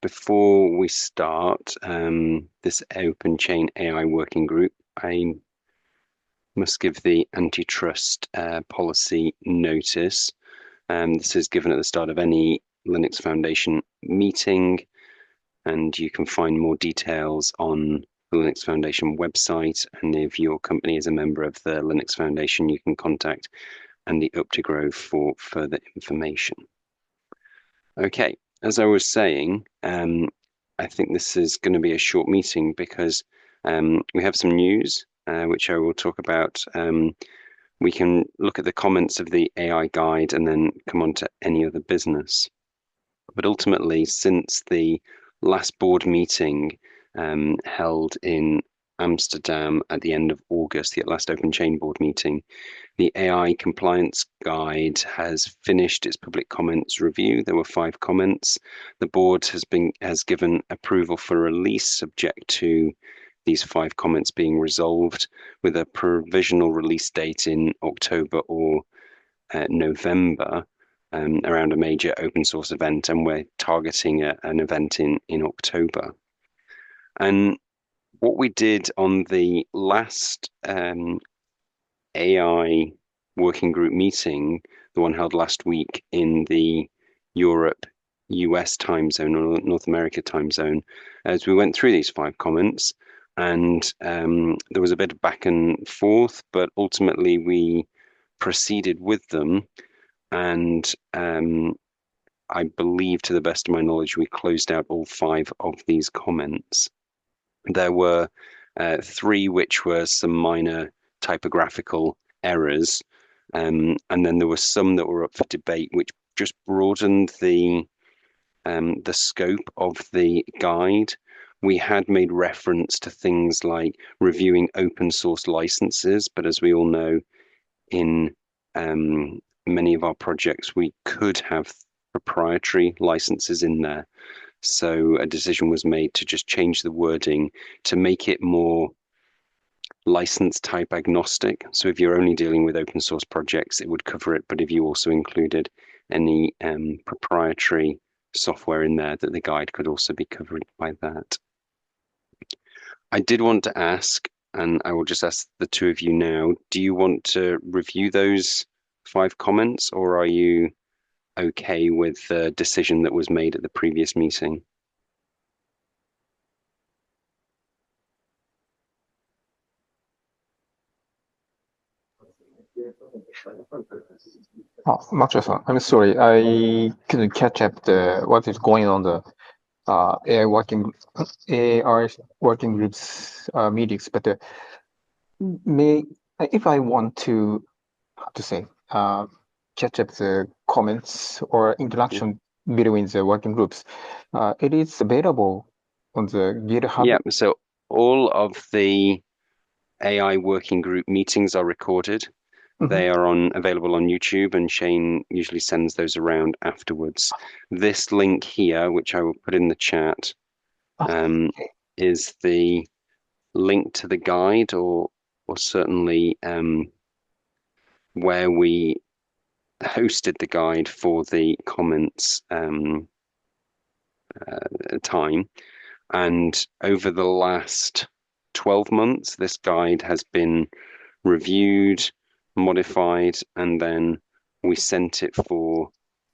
before we start this OpenChain AI working group, I must give the antitrust policy notice. This is given at the start of any Linux Foundation meeting, and you can find more details on the Linux Foundation website. And if your company is a member of the Linux Foundation, you can contact Andy Updegrove for further information. Okay, as I was saying, I think this is going to be a short meeting because we have some news, which I will talk about. We can look at the comments of the AI guide and then come on to any other business. But ultimately, since the last board meeting held in Amsterdam at the end of August, the last OpenChain board meeting, the AI compliance guide has finished its public comments review. There were 5 comments. The board has given approval for release subject to these 5 comments being resolved, with a provisional release date in October or November around a major open source event, and we're targeting an event in October. And what we did on the last AI working group meeting, the one held last week in the Europe, US time zone or North America time zone, as we went through these 5 comments, and there was a bit of back and forth, but ultimately we proceeded with them. And I believe, to the best of my knowledge, we closed out all 5 of these comments. There were 3 which were some minor typographical errors, and then there were some that were up for debate, which just broadened the scope of the guide. We had made reference to things like reviewing open source licenses, but as we all know, in many of our projects, we could have proprietary licenses in there. So a decision was made to just change the wording to make it more license type agnostic. So if you're only dealing with open source projects, it would cover it. But if you also included any proprietary software in there, that the guide could also be covered by that. I did want to ask, and I will just ask the 2 of you now, do you want to review those 5 comments, or are you okay with the decision that was made at the previous meeting? Oh, Matsuo-san, I'm sorry, I couldn't catch up what is going on the AI working groups meetings, but if I want to, how to say, catch up the comments or interaction between the working groups, it is available on the GitHub. Yeah, so all of the AI working group meetings are recorded. They are available on YouTube, and Shane usually sends those around afterwards. This link here, which I will put in the chat, is the link to the guide, or certainly where we hosted the guide for the comments time. And over the last 12 months, this guide has been reviewed, modified, and then we sent it for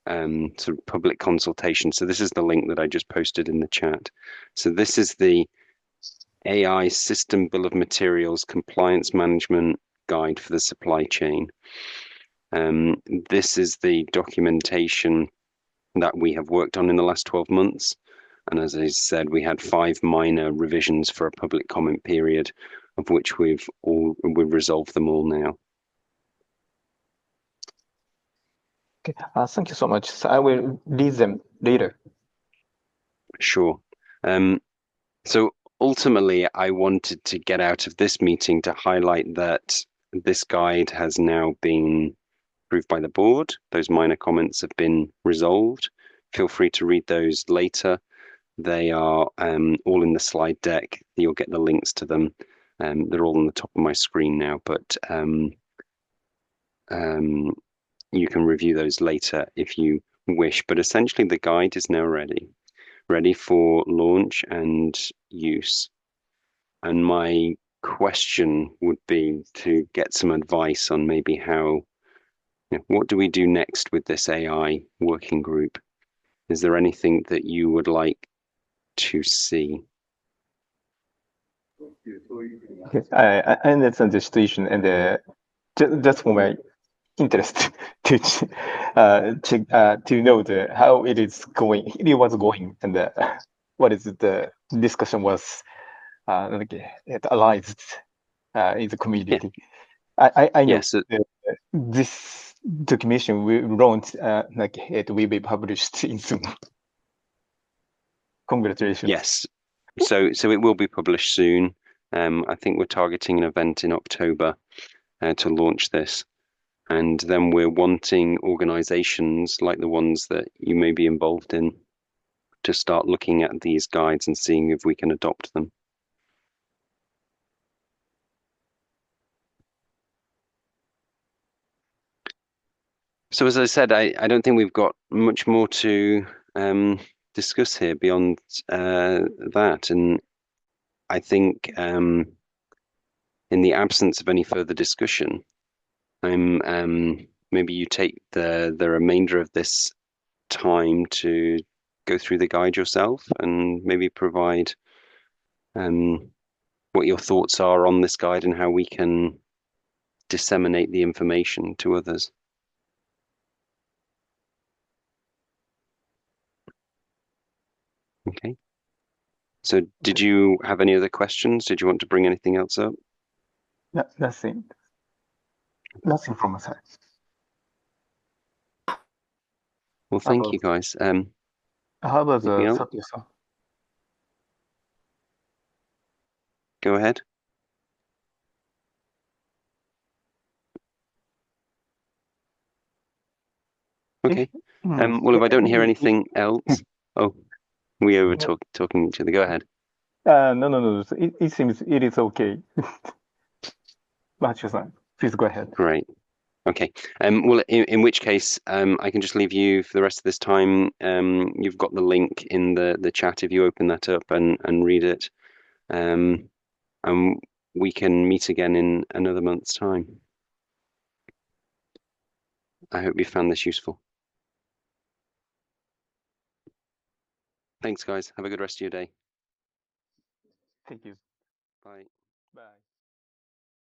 sort of public consultation. So this is the link that I just posted in the chat. So this is the AI System Bill of Materials Compliance Management Guide for the supply chain. This is the documentation that we have worked on in the last 12 months. And as I said, we had 5 minor revisions for a public comment period, of which we've resolved them all now. Okay, thank you so much. So I will read them later. Sure. So ultimately, I wanted to get out of this meeting to highlight that this guide has now been approved by the board. Those minor comments have been resolved. Feel free to read those later. They are all in the slide deck. You'll get the links to them. They're all on the top of my screen now, but you can review those later if you wish. But essentially, the guide is now ready. ready for launch and use. And my question would be to get some advice on maybe how, what do we do next with this AI working group? Is there anything that you would like to see? Yes, I understand the situation, and just for my interest to to know how it is going, it was going, and what is the discussion was like it aligns in the Yeah, community. I know yes, this documentation we wrote like it will be published in soon. Congratulations. yes. So it will be published soon. I think we're targeting an event in October to launch this. And then we're wanting organizations like the ones that you may be involved in to start looking at these guides and seeing if we can adopt them. So as I said, I don't think we've got much more to discuss here beyond that. And I think in the absence of any further discussion, I'm maybe you take the remainder of this time to go through the guide yourself and maybe provide what your thoughts are on this guide and how we can disseminate the information to others. Okay. So did you have any other questions? Did you want to bring anything else up? Nothing. Nothing from my side. Well, thank you guys. How about Anything else? Satya-san? Go ahead. Okay. Well, if I don't hear anything else, oh, we over talking each other. Go ahead. No. It seems it is okay. Matthew-san, please go ahead. Great. Okay. Well, in which case, I can just leave you for the rest of this time. You've got the link in the chat if you open that up and read it. And we can meet again in another month's time. I hope you found this useful. Thanks, guys. Have a good rest of your day. Thank you. Bye. Bye.